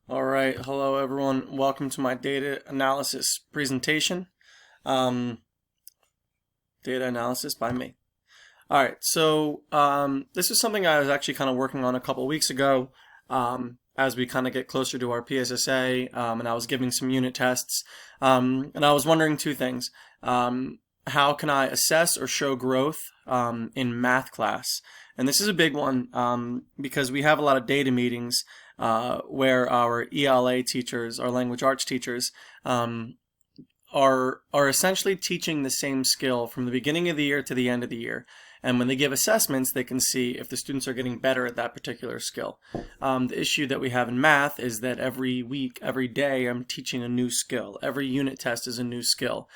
All right, hello everyone. Welcome to my data analysis presentation. Data analysis by me. All right, so this is something I was actually kind of working on a couple weeks ago as we kind of get closer to our PSSA, and I was giving some unit tests, and I was wondering two things. How can I assess or show growth in math class? And this is a big one because we have a lot of data meetings where our ELA teachers, our language arts teachers, are essentially teaching the same skill from the beginning of the year to the end of the year. And when they give assessments, they can see if the students are getting better at that particular skill. The issue that we have in math is that every week, every day, I'm teaching a new skill. Every unit test is a new skill.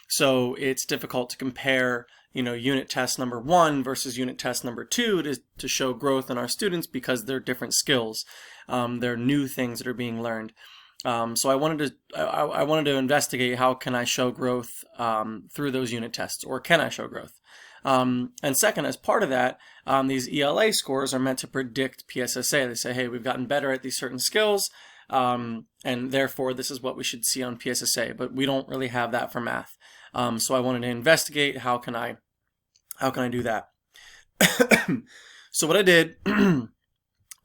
So it's difficult to compare, unit test number 1 versus unit test number 2 to show growth in our students because they're different skills. They're new things that are being learned. So I wanted to investigate how can I show growth through those unit tests, or can I show growth? And second, as part of that, these ELA scores are meant to predict PSSA. They say, hey, we've gotten better at these certain skills, and therefore this is what we should see on PSSA. But we don't really have that for math. So I wanted to investigate how can I do that. So what I did,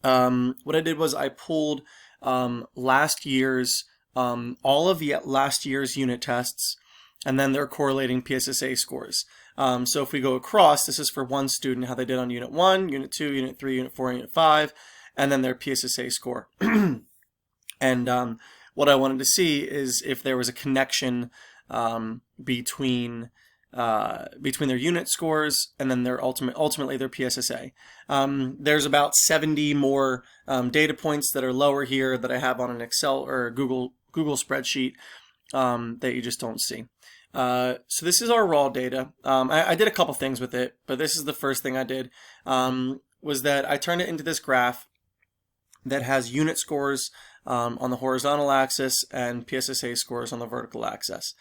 was I pulled last year's all of the last year's unit tests, and then their correlating PSSA scores. So if we go across, this is for one student, how they did on Unit 1, Unit 2, Unit 3, Unit 4, Unit 5, and then their PSSA score. And what I wanted to see is if there was a connection between their unit scores and then their ultimately their PSSA. There's about 70 more data points that are lower here that I have on an Excel or Google spreadsheet that you just don't see. So this is our raw data. I did a couple things with it, but this is the first thing I did, was that I turned it into this graph that has unit scores on the horizontal axis and PSSA scores on the vertical axis.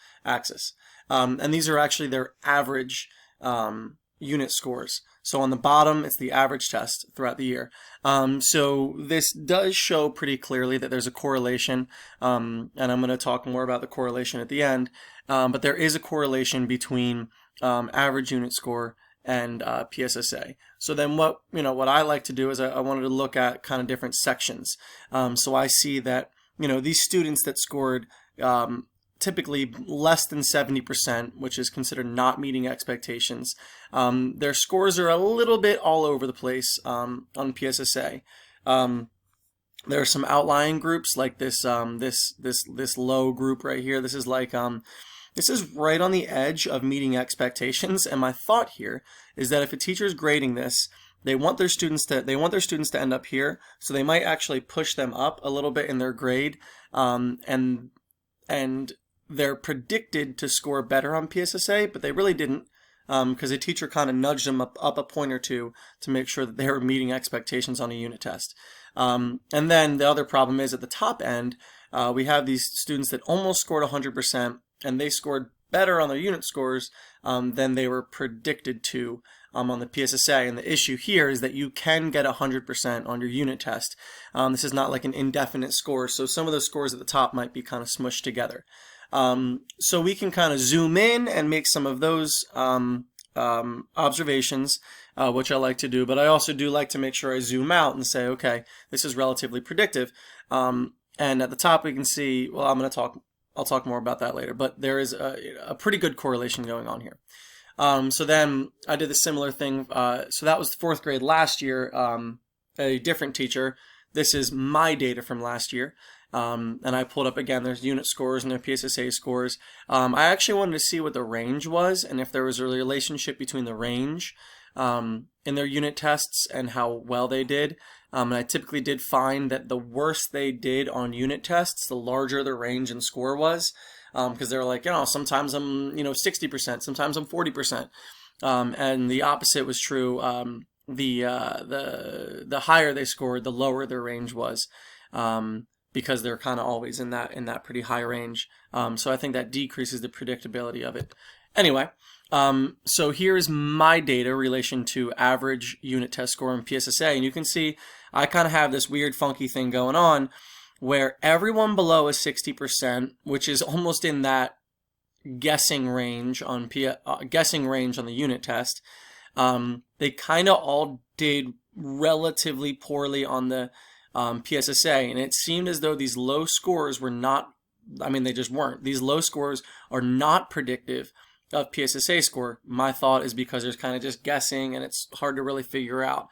And these are actually their average unit scores. So on the bottom, it's the average test throughout the year. So this does show pretty clearly that there's a correlation, and I'm going to talk more about the correlation at the end. But there is a correlation between average unit score and PSSA. So then what I like to do is I wanted to look at kind of different sections. So I see that these students that scored typically less than 70%, which is considered not meeting expectations, their scores are a little bit all over the place on PSSA. There are some outlying groups like this low group right here. This is like this is right on the edge of meeting expectations, and my thought here is that if a teacher is grading this, they want their students to end up here, so they might actually push them up a little bit in their grade, and they're predicted to score better on PSSA, but they really didn't, because a teacher kind of nudged them up a point or two to make sure that they were meeting expectations on a unit test. And then the other problem is at the top end, we have these students that almost scored 100%, and they scored better on their unit scores than they were predicted to on the PSSA. And the issue here is that you can get 100% on your unit test. This is not like an indefinite score, so some of those scores at the top might be kind of smushed together. So we can kind of zoom in and make some of those observations, which I like to do, but I also do like to make sure I zoom out and say, okay, this is relatively predictive. And at the top we can see, well, I'll talk more about that later, but there is a pretty good correlation going on here. So then I did a similar thing. So that was 4th grade last year, a different teacher. This is my data from last year. And I pulled up again, there's unit scores and their PSSA scores. I actually wanted to see what the range was and if there was a relationship between the range in their unit tests and how well they did. And I typically did find that the worse they did on unit tests, the larger the range and score was, because they're like, sometimes I'm 60%, sometimes I'm 40%, and the opposite was true. The higher they scored, the lower their range was, because they're kind of always in that pretty high range. So I think that decreases the predictability of it. Anyway, so here's my data relation to average unit test score and PSSA, and you can see I kind of have this weird funky thing going on where everyone below is 60%, which is almost in that guessing range on the unit test. They kind of all did relatively poorly on the PSSA, and it seemed as though these low scores were not, I mean, they just weren't. These low scores are not predictive of PSSA score. My thought is because there's kind of just guessing and it's hard to really figure out.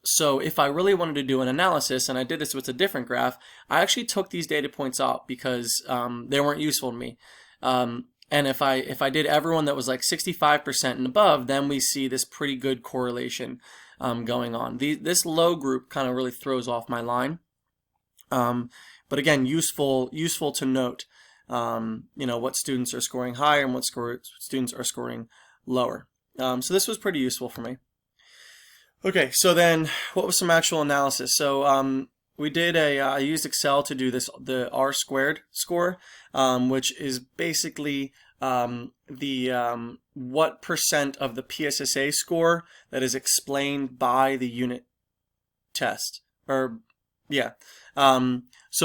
So if I really wanted to do an analysis, and I did this with a different graph, I actually took these data points out because they weren't useful to me. And if I did everyone that was like 65% and above, then we see this pretty good correlation going on. This low group kind of really throws off my line. But again, useful to note, what students are scoring higher and what students are scoring lower. So this was pretty useful for me. Okay, so then what was some actual analysis? So we did I used Excel to do the R squared score, which is basically what percent of the PSSA score that is explained by the unit test. So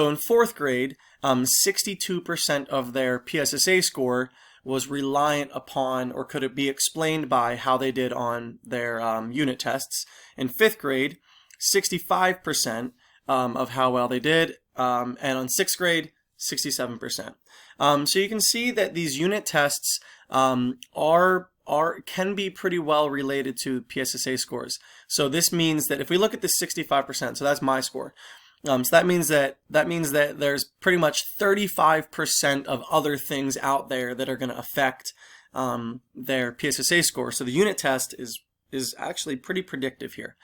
in fourth grade, 62% of their PSSA score was reliant upon, or could it be explained by, how they did on their unit tests. In fifth grade, 65% of how well they did, and on sixth grade, 67%. So you can see that these unit tests can be pretty well related to PSSA scores. So this means that if we look at this 65%, so that's my score. So that means that there's pretty much 35% of other things out there that are going to affect their PSSA score. So the unit test is actually pretty predictive here.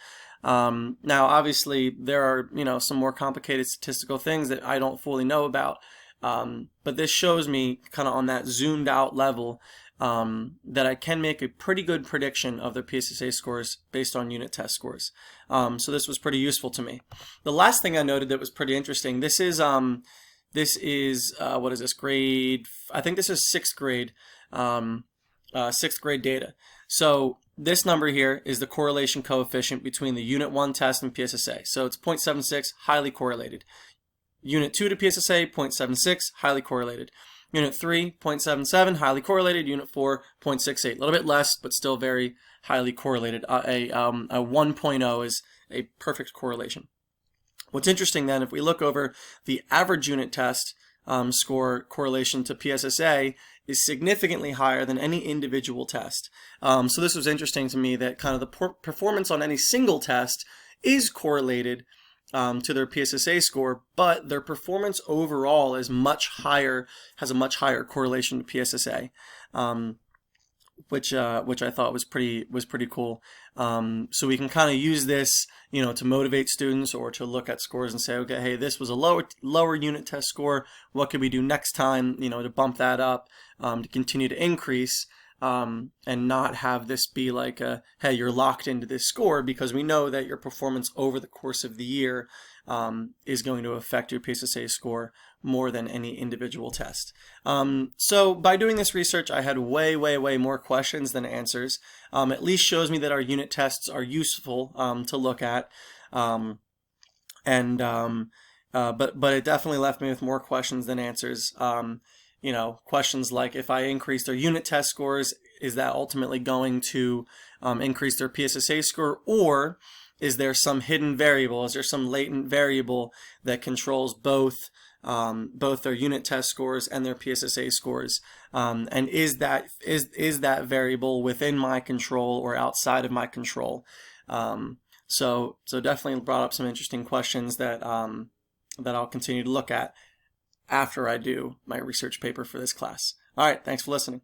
Now, obviously, there are some more complicated statistical things that I don't fully know about, but this shows me kind of on that zoomed out level that I can make a pretty good prediction of the PSSA scores based on unit test scores. So this was pretty useful to me. The last thing I noted that was pretty interesting, this is what is this, grade, I think this is sixth grade data. So this number here is the correlation coefficient between the Unit 1 test and PSSA. So it's 0.76, highly correlated. Unit 2 to PSSA, 0.76, highly correlated. Unit 3, 0.77, highly correlated. Unit 4, 0.68, a little bit less, but still very highly correlated. A 1.0 is a perfect correlation. What's interesting then, if we look over the average unit test score correlation to PSSA, is significantly higher than any individual test. So this was interesting to me, that kind of the performance on any single test is correlated to their PSSA score, but their performance overall is much higher, has a much higher correlation to PSSA, which I thought was pretty cool. So we can kind of use this, to motivate students or to look at scores and say, okay, hey, this was a lower unit test score. What could we do next time, to bump that up, to continue to increase, and not have this be like hey, you're locked into this score, because we know that your performance over the course of the year is going to affect your PSSA score more than any individual test. So by doing this research, I had way more questions than answers. At least shows me that our unit tests are useful to look at, but it definitely left me with more questions than answers. Questions like, if I increase their unit test scores, is that ultimately going to increase their PSSA score, or is there some hidden variable? Is there some latent variable that controls both their unit test scores and their PSSA scores? And is that variable within my control or outside of my control? So definitely brought up some interesting questions that I'll continue to look at after I do my research paper for this class. All right, thanks for listening.